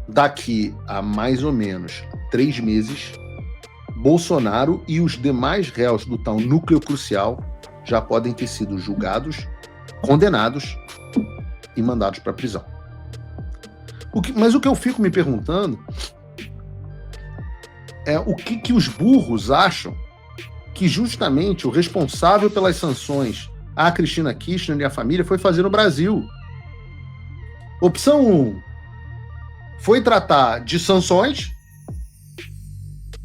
daqui a mais ou menos 3 meses, Bolsonaro e os demais réus do tal núcleo crucial já podem ter sido julgados, condenados e mandados para a prisão. Mas o que eu fico me perguntando é o que os burros acham que justamente o responsável pelas sanções à Cristina Kirchner e à família foi fazer no Brasil. Opção 1 foi tratar de sanções,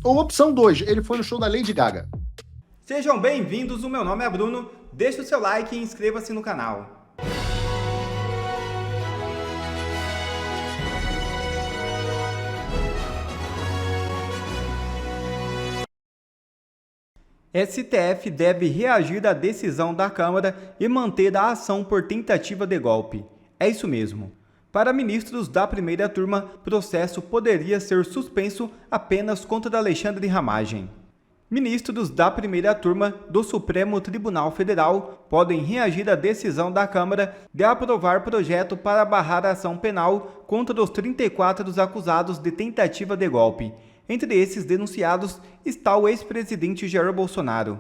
ou opção 2, ele foi no show da Lady Gaga. Sejam bem-vindos, o meu nome é Bruno, deixe o seu like e inscreva-se no canal. STF deve reagir à decisão da Câmara e manter a ação por tentativa de golpe. É isso mesmo. Para ministros da primeira turma, processo poderia ser suspenso apenas contra Alexandre Ramagem. Ministros da primeira turma do Supremo Tribunal Federal podem reagir à decisão da Câmara de aprovar projeto para barrar a ação penal contra os 34 acusados de tentativa de golpe. Entre esses denunciados está o ex-presidente Jair Bolsonaro.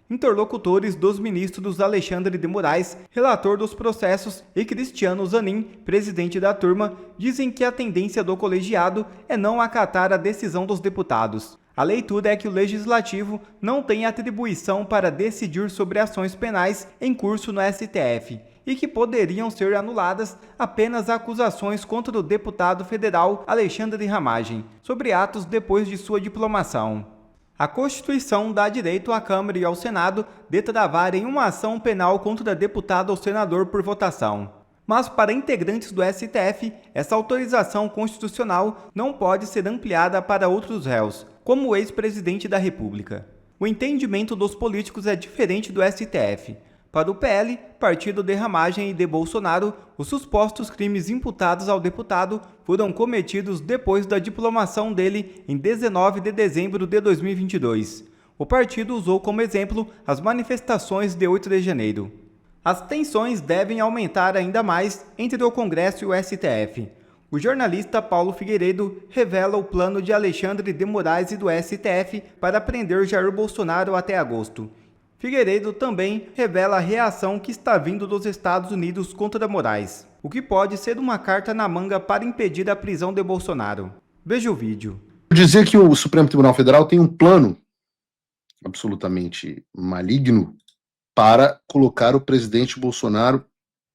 Interlocutores dos ministros Alexandre de Moraes, relator dos processos, e Cristiano Zanin, presidente da turma, dizem que a tendência do colegiado é não acatar a decisão dos deputados. A leitura é que o Legislativo não tem atribuição para decidir sobre ações penais em curso no STF e que poderiam ser anuladas apenas acusações contra o deputado federal Alexandre Ramagem sobre atos depois de sua diplomação. A Constituição dá direito à Câmara e ao Senado de travarem uma ação penal contra deputado ou senador por votação. Mas para integrantes do STF, essa autorização constitucional não pode ser ampliada para outros réus, como o ex-presidente da República. O entendimento dos políticos é diferente do STF. Para o PL, partido de Ramagem e de Bolsonaro, os supostos crimes imputados ao deputado foram cometidos depois da diplomação dele em 19 de dezembro de 2022. O partido usou como exemplo as manifestações de 8 de janeiro. As tensões devem aumentar ainda mais entre o Congresso e o STF. O jornalista Paulo Figueiredo revela o plano de Alexandre de Moraes e do STF para prender Jair Bolsonaro até agosto. Figueiredo também revela a reação que está vindo dos Estados Unidos contra Moraes, o que pode ser uma carta na manga para impedir a prisão de Bolsonaro. Veja o vídeo. Dizer que o Supremo Tribunal Federal tem um plano absolutamente maligno para colocar o presidente Bolsonaro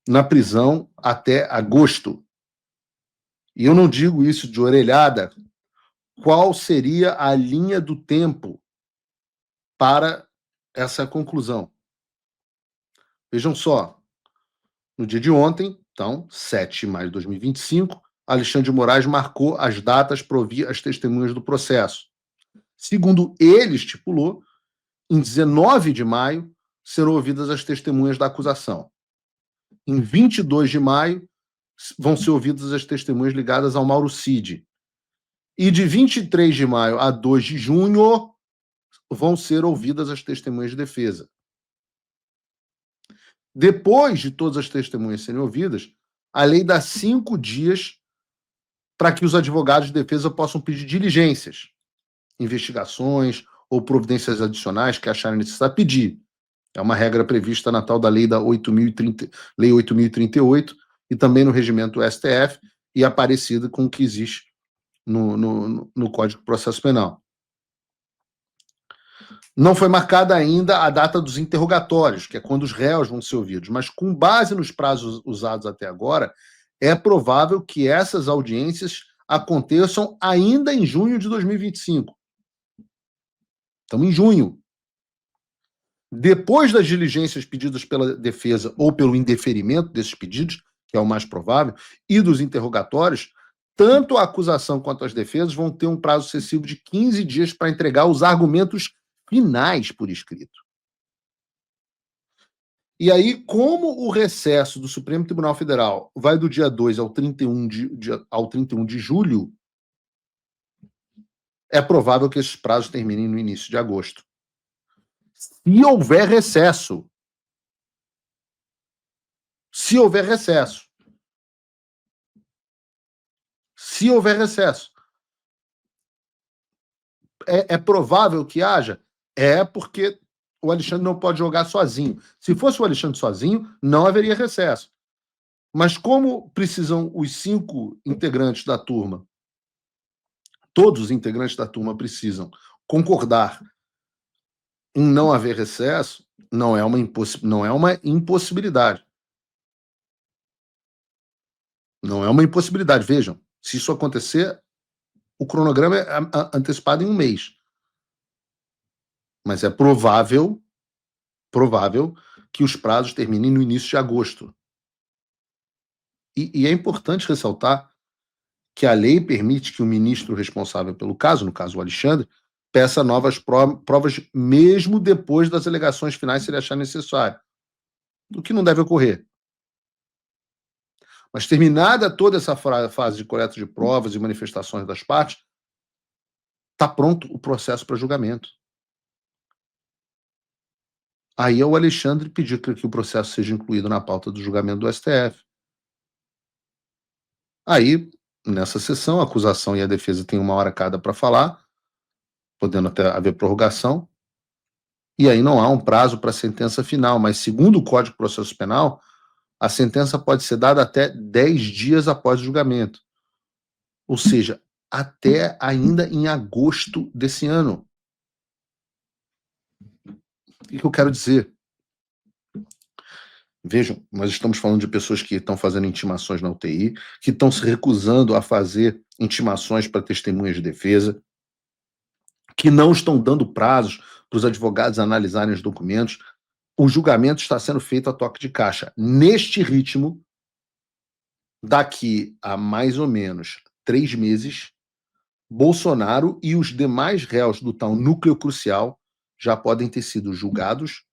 na prisão até agosto. E eu não digo isso de orelhada. Qual seria a linha do tempo para essa conclusão? Vejam só, no dia de ontem, então, 7 de maio de 2025, Alexandre de Moraes marcou as datas para ouvir as testemunhas do processo. Segundo ele estipulou, em 19 de maio serão ouvidas as testemunhas da acusação. Em 22 de maio vão ser ouvidas as testemunhas ligadas ao Mauro Cid. E de 23 de maio a 2 de junho vão ser ouvidas as testemunhas de defesa. Depois de todas as testemunhas serem ouvidas, a lei dá 5 dias para que os advogados de defesa possam pedir diligências, investigações ou providências adicionais que acharem necessário pedir. É uma regra prevista na tal da Lei 8.038 e também no regimento STF e é parecida com o que existe no Código de Processo Penal. Não foi marcada ainda a data dos interrogatórios, que é quando os réus vão ser ouvidos, mas com base nos prazos usados até agora, é provável que essas audiências aconteçam ainda em junho de 2025. Estamos em junho. Depois das diligências pedidas pela defesa ou pelo indeferimento desses pedidos, que é o mais provável, e dos interrogatórios, tanto a acusação quanto as defesas vão ter um prazo excessivo de 15 dias para entregar os argumentos finais por escrito. E aí, como o recesso do Supremo Tribunal Federal vai do dia 2 ao 31 de julho, é provável que esses prazos terminem no início de agosto. Se houver recesso. Se se houver recesso. É provável que haja? Porque o Alexandre não pode jogar sozinho. Se fosse o Alexandre sozinho, não haveria recesso. Mas como precisam os 5 integrantes da turma, todos os integrantes da turma precisam concordar em não haver recesso, não é uma impossibilidade. Não é uma impossibilidade. Vejam, se isso acontecer, o cronograma é antecipado em 1 mês. Mas é provável que os prazos terminem no início de agosto. E é importante ressaltar que a lei permite que o ministro responsável pelo caso, no caso o Alexandre, peça novas provas mesmo depois das alegações finais, se ele achar necessário. O que não deve ocorrer. Mas terminada toda essa fase de coleta de provas e manifestações das partes, está pronto o processo para julgamento. Aí é o Alexandre pedir que o processo seja incluído na pauta do julgamento do STF. Aí, nessa sessão, a acusação e a defesa têm 1 hora cada para falar, podendo até haver prorrogação, e aí não há um prazo para a sentença final, mas segundo o Código de Processo Penal, a sentença pode ser dada até 10 dias após o julgamento. Ou seja, até ainda em agosto desse ano. O que eu quero dizer? Vejam, nós estamos falando de pessoas que estão fazendo intimações na UTI, que estão se recusando a fazer intimações para testemunhas de defesa, que não estão dando prazos para os advogados analisarem os documentos. O julgamento está sendo feito a toque de caixa. Neste ritmo, daqui a mais ou menos 3 meses, Bolsonaro e os demais réus do tal núcleo crucial já podem ter sido julgados,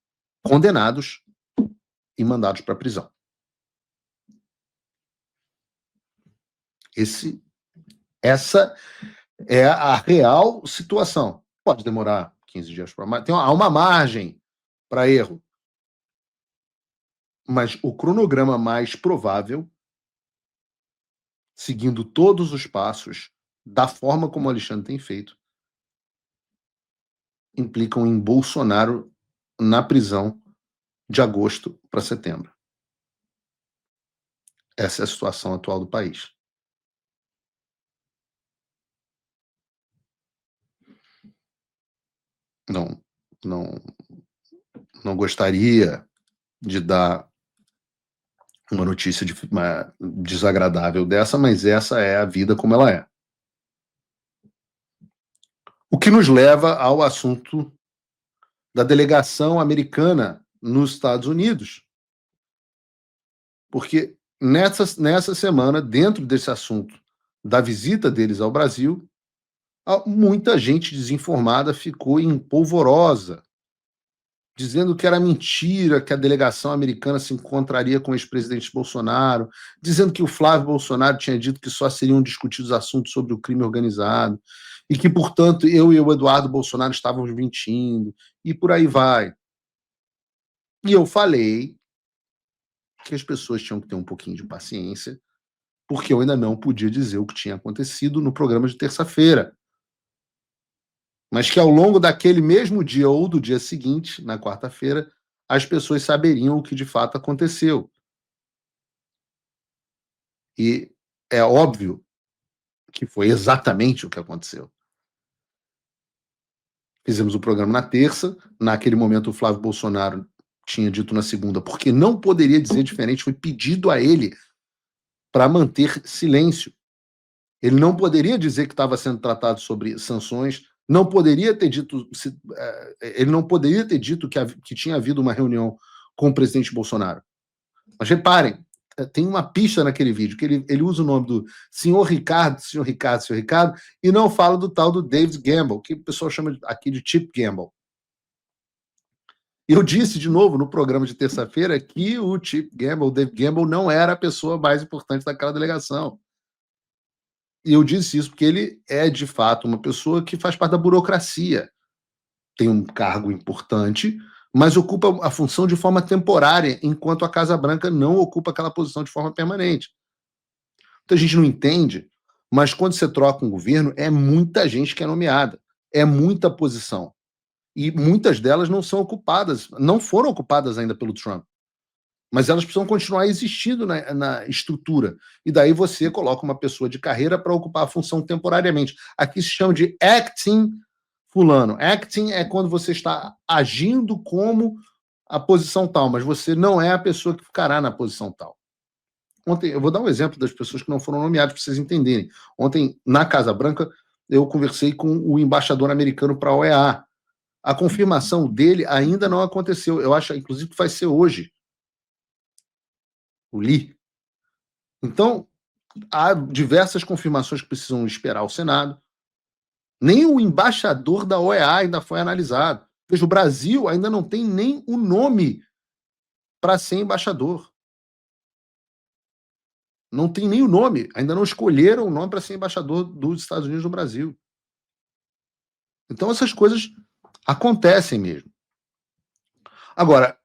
condenados e mandados para a prisão. Essa é a real situação. Pode demorar 15 dias para mais. Há uma margem para erro. Mas o cronograma mais provável, seguindo todos os passos, da forma como o Alexandre tem feito, implicam em Bolsonaro na prisão de agosto para setembro. Essa é a situação atual do país. Não gostaria de dar uma notícia desagradável dessa, mas essa é a vida como ela é. O que nos leva ao assunto da delegação americana nos Estados Unidos. Porque nessa semana, dentro desse assunto da visita deles ao Brasil, muita gente desinformada ficou empolvorosa, dizendo que era mentira que a delegação americana se encontraria com o ex-presidente Bolsonaro, dizendo que o Flávio Bolsonaro tinha dito que só seriam discutidos assuntos sobre o crime organizado, e que, portanto, eu e o Eduardo Bolsonaro estávamos mentindo, e por aí vai. E eu falei que as pessoas tinham que ter um pouquinho de paciência, porque eu ainda não podia dizer o que tinha acontecido no programa de terça-feira. Mas que ao longo daquele mesmo dia ou do dia seguinte, na quarta-feira, as pessoas saberiam o que de fato aconteceu. E é óbvio que foi exatamente o que aconteceu. Fizemos o programa na terça, naquele momento o Flávio Bolsonaro tinha dito na segunda, porque não poderia dizer diferente, foi pedido a ele para manter silêncio. Ele não poderia dizer que estava sendo tratado sobre sanções, não poderia ter dito, ele não poderia ter dito que tinha havido uma reunião com o presidente Bolsonaro. Mas reparem, tem uma pista naquele vídeo, que ele usa o nome do senhor Ricardo, e não fala do tal do David Gamble, que o pessoal chama aqui de Chip Gamble. Eu disse de novo no programa de terça-feira que o Chip Gamble, o David Gamble, não era a pessoa mais importante daquela delegação. E eu disse isso porque ele é, de fato, uma pessoa que faz parte da burocracia. Tem um cargo importante, mas ocupa a função de forma temporária, enquanto a Casa Branca não ocupa aquela posição de forma permanente. Muita gente não entende, Mas quando você troca um governo, é muita gente que é nomeada, é muita posição. E muitas delas não são ocupadas, não foram ocupadas ainda pelo Trump. Mas elas precisam continuar existindo na estrutura. E daí você coloca uma pessoa de carreira para ocupar a função temporariamente. Aqui se chama de acting fulano. Acting é quando você está agindo como a posição tal, mas você não é a pessoa que ficará na posição tal. Ontem, eu vou dar um exemplo das pessoas que não foram nomeadas para vocês entenderem. Ontem, na Casa Branca, eu conversei com o embaixador americano para a OEA. A confirmação dele ainda não aconteceu. Eu acho, inclusive, que vai ser hoje. O Lee. Então, há diversas confirmações que precisam esperar o Senado. Nem o embaixador da OEA ainda foi analisado. Veja, o Brasil ainda não tem nem o nome para ser embaixador. Não tem nem o nome. Ainda não escolheram o nome para ser embaixador dos Estados Unidos no Brasil. Então, essas coisas acontecem mesmo. Agora,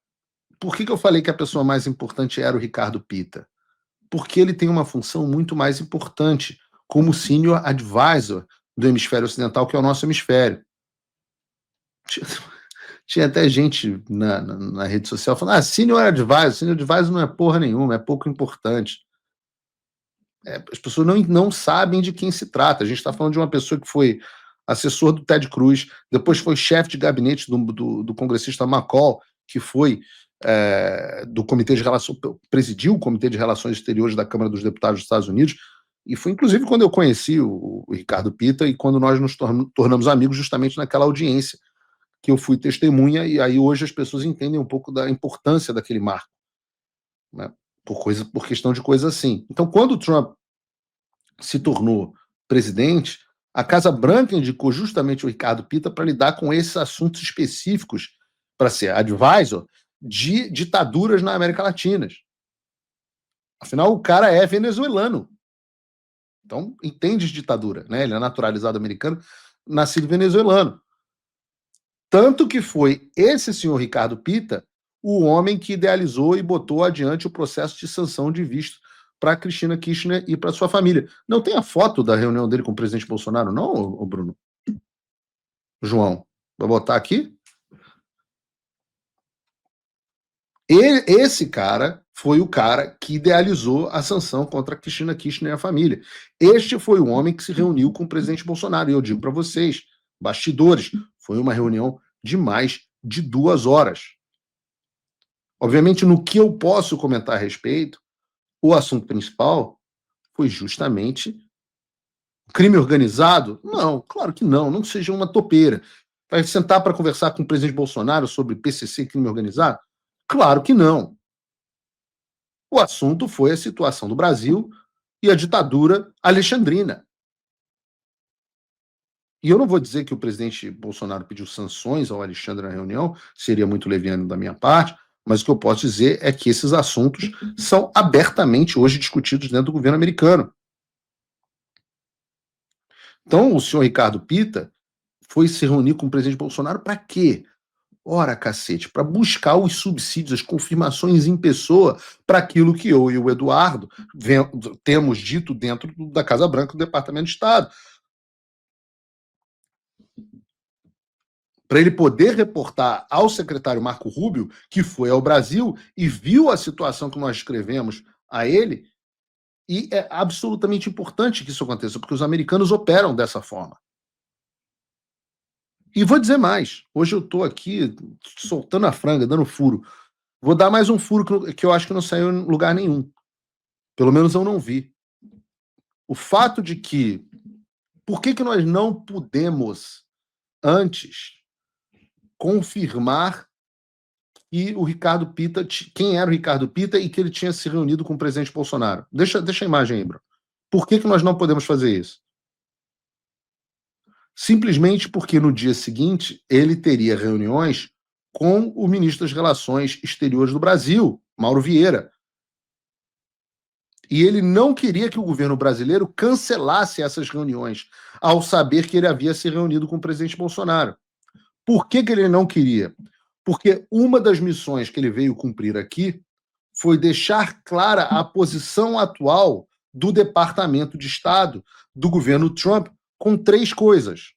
por que eu falei que a pessoa mais importante era o Ricardo Pitta? Porque ele tem uma função muito mais importante como senior advisor do hemisfério ocidental, que é o nosso hemisfério. Tinha até gente na rede social falando, senior advisor não é porra nenhuma, é pouco importante. As pessoas não sabem de quem se trata. A gente está falando de uma pessoa que foi assessor do Ted Cruz, depois foi chefe de gabinete do congressista McCall, que foi do Comitê de Relações, presidiu o Comitê de Relações Exteriores da Câmara dos Deputados dos Estados Unidos, e foi inclusive quando eu conheci o Ricardo Pitta e quando nós nos tornamos amigos justamente naquela audiência que eu fui testemunha, e aí hoje as pessoas entendem um pouco da importância daquele marco, né? Por questão de coisa assim. Então, quando o Trump se tornou presidente, a Casa Branca indicou justamente o Ricardo Pitta para lidar com esses assuntos específicos, para ser advisor de ditaduras na América Latina. Afinal, o cara é venezuelano. Então, entende de ditadura, né? Ele é naturalizado americano, nascido venezuelano. Tanto que foi esse senhor Ricardo Pitta o homem que idealizou e botou adiante o processo de sanção de visto para Cristina Kirchner e para sua família. Não tem a foto da reunião dele com o presidente Bolsonaro, não, ô Bruno? João, vai botar aqui? Esse cara foi o cara que idealizou a sanção contra a Cristina Kirchner e a família. Este foi o homem que se reuniu com o presidente Bolsonaro. E eu digo para vocês, bastidores, foi uma reunião de mais de 2 horas. Obviamente, no que eu posso comentar a respeito, o assunto principal foi justamente crime organizado? Não, claro que não, não seja uma topeira. Vai sentar para conversar com o presidente Bolsonaro sobre PCC e crime organizado? Claro que não. O assunto foi a situação do Brasil e a ditadura alexandrina. E eu não vou dizer que o presidente Bolsonaro pediu sanções ao Alexandre na reunião, seria muito leviano da minha parte, mas o que eu posso dizer é que esses assuntos são abertamente hoje discutidos dentro do governo americano. Então, o senhor Ricardo Pitta foi se reunir com o presidente Bolsonaro para quê? Ora, cacete, para buscar os subsídios, as confirmações em pessoa para aquilo que eu e o Eduardo temos dito dentro da Casa Branca do Departamento de Estado. Para ele poder reportar ao secretário Marco Rubio, que foi ao Brasil e viu a situação que nós escrevemos a ele, e é absolutamente importante que isso aconteça, porque os americanos operam dessa forma. E vou dizer mais, hoje eu estou aqui soltando a franga, dando furo. Vou dar mais um furo que eu acho que não saiu em lugar nenhum. Pelo menos eu não vi. O fato de que... Por que nós não pudemos, antes, confirmar que o Ricardo Pitta, quem era o Ricardo Pitta e que ele tinha se reunido com o presidente Bolsonaro? Deixa a imagem aí, Bruno. Por que nós não podemos fazer isso? Simplesmente porque no dia seguinte ele teria reuniões com o ministro das Relações Exteriores do Brasil, Mauro Vieira. E ele não queria que o governo brasileiro cancelasse essas reuniões, ao saber que ele havia se reunido com o presidente Bolsonaro. Por que ele não queria? Porque uma das missões que ele veio cumprir aqui foi deixar clara a posição atual do Departamento de Estado, do governo Trump com 3 coisas.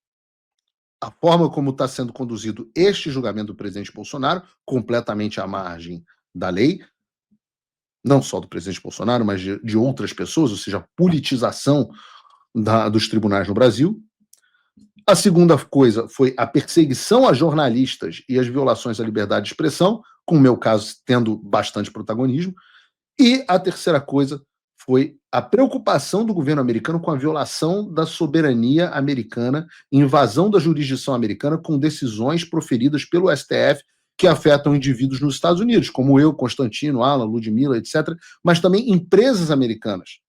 A forma como está sendo conduzido este julgamento do presidente Bolsonaro, completamente à margem da lei, não só do presidente Bolsonaro, mas de outras pessoas, ou seja, a politização dos tribunais no Brasil. A segunda coisa foi a perseguição a jornalistas e as violações à liberdade de expressão, com o meu caso tendo bastante protagonismo. E a terceira coisa foi a preocupação do governo americano com a violação da soberania americana, invasão da jurisdição americana com decisões proferidas pelo STF que afetam indivíduos nos Estados Unidos, como eu, Constantino, Alan, Ludmilla, etc., mas também empresas americanas,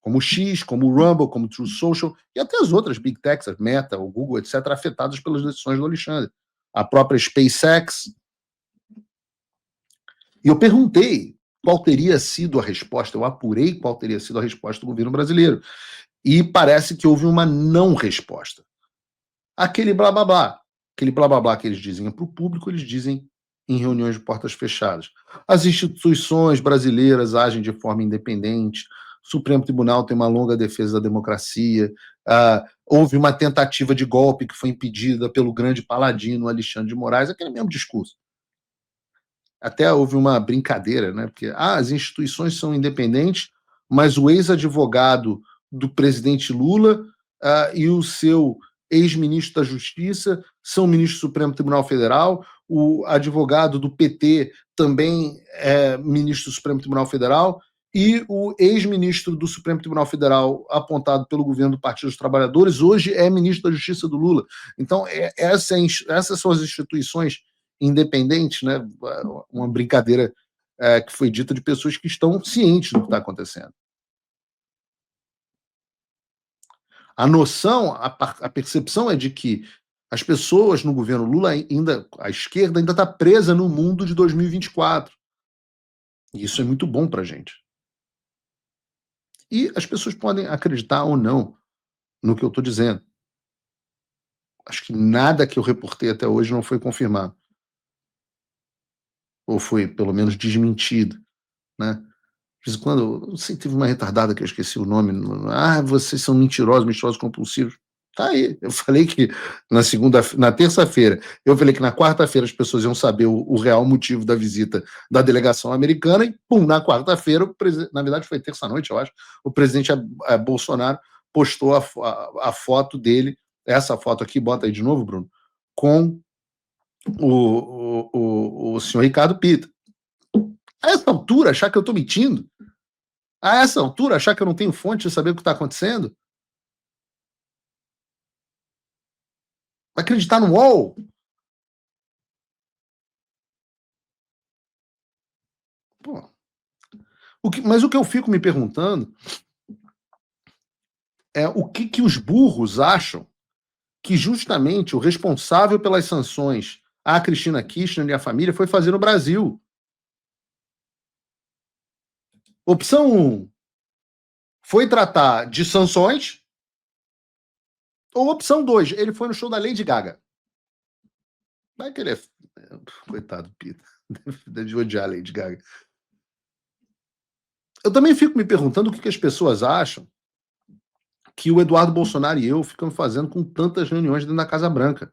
como o X, como o Rumble, como o True Social, e até as outras Big Techs, a Meta, o Google, etc., afetadas pelas decisões do Alexandre. A própria SpaceX. E eu perguntei qual teria sido a resposta, eu apurei qual teria sido a resposta do governo brasileiro. E parece que houve uma não resposta. Aquele blá blá blá, que eles dizem para o público, eles dizem em reuniões de portas fechadas. As instituições brasileiras agem de forma independente, o Supremo Tribunal tem uma longa defesa da democracia, houve uma tentativa de golpe que foi impedida pelo grande paladino Alexandre de Moraes, aquele mesmo discurso. Até houve uma brincadeira, né? Porque as instituições são independentes, mas o ex-advogado do presidente Lula e o seu ex-ministro da Justiça são ministro do Supremo Tribunal Federal, o advogado do PT também é ministro do Supremo Tribunal Federal, e o ex-ministro do Supremo Tribunal Federal, apontado pelo governo do Partido dos Trabalhadores, hoje é ministro da Justiça do Lula. Então, essas são as instituições independentes, né? Uma brincadeira que foi dita de pessoas que estão cientes do que está acontecendo. A noção, a percepção é de que as pessoas no governo Lula, a esquerda ainda está presa no mundo de 2024. E isso é muito bom para a gente. E as pessoas podem acreditar ou não no que eu estou dizendo. Acho que nada que eu reportei até hoje não foi confirmado. Ou foi, pelo menos, desmentido, né? De vez em quando, não sei, teve uma retardada que eu esqueci o nome. Vocês são mentirosos compulsivos. Tá aí. Eu falei que na terça-feira, eu falei que na quarta-feira as pessoas iam saber o real motivo da visita da delegação americana e, pum, na quarta-feira, na verdade foi terça-noite, eu acho, o presidente Bolsonaro postou a foto dele, essa foto aqui, bota aí de novo, Bruno, com o senhor Ricardo Pita. A essa altura, achar que eu estou mentindo? A essa altura, achar que eu não tenho fonte de saber o que está acontecendo? Acreditar no UOL? Pô. Mas o que eu fico me perguntando é o que os burros acham que justamente o responsável pelas sanções à Cristina Kirchner e à família foi fazer no Brasil. Opção 1, foi tratar de sanções. Ou opção 2, ele foi no show da Lady Gaga. Vai que ele é... Coitado do Pita. Deve odiar a Lady Gaga. Eu também fico me perguntando o que as pessoas acham que o Eduardo Bolsonaro e eu ficamos fazendo com tantas reuniões dentro da Casa Branca.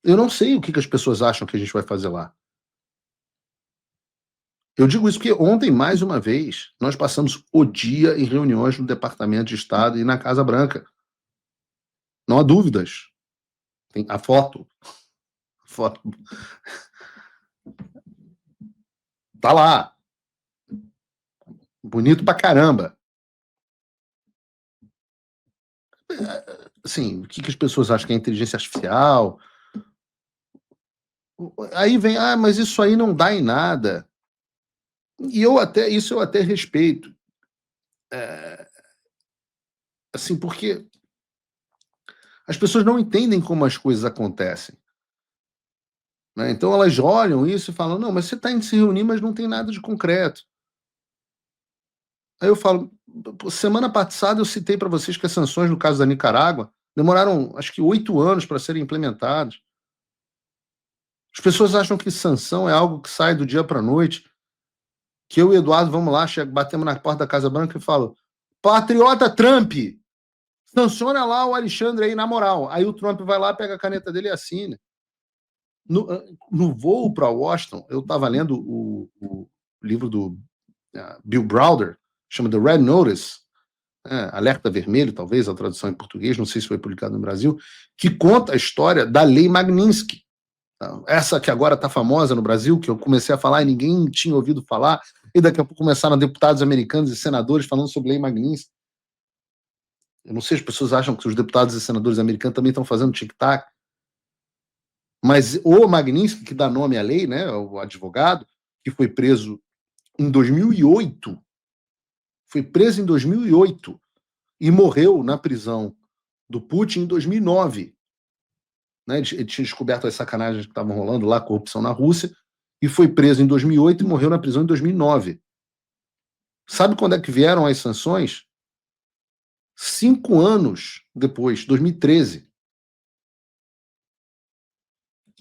Eu não sei o que as pessoas acham que a gente vai fazer lá. Eu digo isso porque ontem, mais uma vez, nós passamos o dia em reuniões no Departamento de Estado e na Casa Branca. Não há dúvidas. Tem a foto. Tá lá. Bonito pra caramba. Assim, o que as pessoas acham que é inteligência artificial? Aí vem, mas isso aí não dá em nada. E isso eu até respeito. Assim, porque as pessoas não entendem como as coisas acontecem. Né? Então elas olham isso e falam, não, mas você está indo se reunir, mas não tem nada de concreto. Aí eu falo, semana passada eu citei para vocês que as sanções no caso da Nicarágua demoraram, acho que 8 anos para serem implementadas. As pessoas acham que sanção é algo que sai do dia para a noite, que eu e o Eduardo vamos lá, batemos na porta da Casa Branca e falo, patriota Trump, Sanciona lá o Alexandre aí, na moral. Aí o Trump vai lá, pega a caneta dele e assina. No voo para Washington, eu estava lendo o livro do Bill Browder, chama The Red Notice, Alerta Vermelho, talvez, a tradução em português, não sei se foi publicado no Brasil, que conta a história da Lei Magnitsky. Essa que agora está famosa no Brasil, que eu comecei a falar e ninguém tinha ouvido falar, e daqui a pouco começaram deputados americanos e senadores falando sobre Lei Magnitsky. Eu não sei, as pessoas acham que os deputados e senadores americanos também estão fazendo tic-tac, mas o Magnitsky, que dá nome à lei, né, o advogado, que foi preso em 2008, e morreu na prisão do Putin em 2009. Né, ele tinha descoberto as sacanagens que estavam rolando lá, corrupção na Rússia, e foi preso em 2008 e morreu na prisão em 2009. Sabe quando é que vieram as sanções? 5 anos depois, 2013.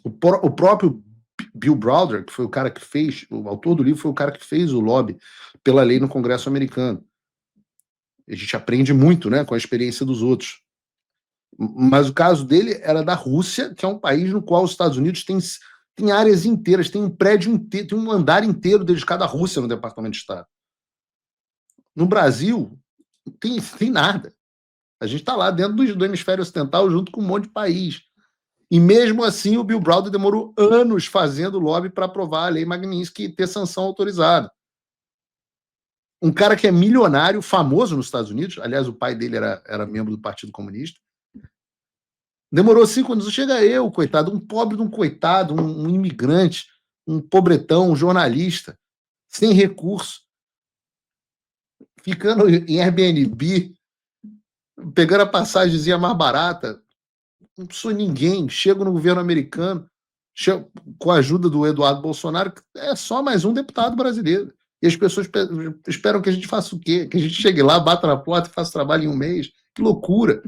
O próprio Bill Browder, que foi o cara que fez, o autor do livro, foi o cara que fez o lobby pela lei no Congresso americano. A gente aprende muito, né, com a experiência dos outros. Mas o caso dele era da Rússia, que é um país no qual os Estados Unidos tem áreas inteiras, tem um prédio inteiro, tem um andar inteiro dedicado à Rússia no Departamento de Estado. No Brasil, tem nada. A gente está lá dentro do hemisfério ocidental junto com um monte de país. E mesmo assim, o Bill Browder demorou anos fazendo lobby para aprovar a lei Magnitsky e ter sanção autorizada. Um cara que é milionário, famoso nos Estados Unidos, aliás, o pai dele era membro do Partido Comunista, demorou 5 anos. Chega eu, coitado, um pobre de um coitado, um imigrante, um pobretão, um jornalista, sem recurso, ficando em Airbnb, pegando a passagemzinha mais barata, não sou ninguém, chego no governo americano, com a ajuda do Eduardo Bolsonaro, é só mais um deputado brasileiro. E as pessoas esperam que a gente faça o quê? Que a gente chegue lá, bata na porta e faça trabalho em um mês. Que loucura!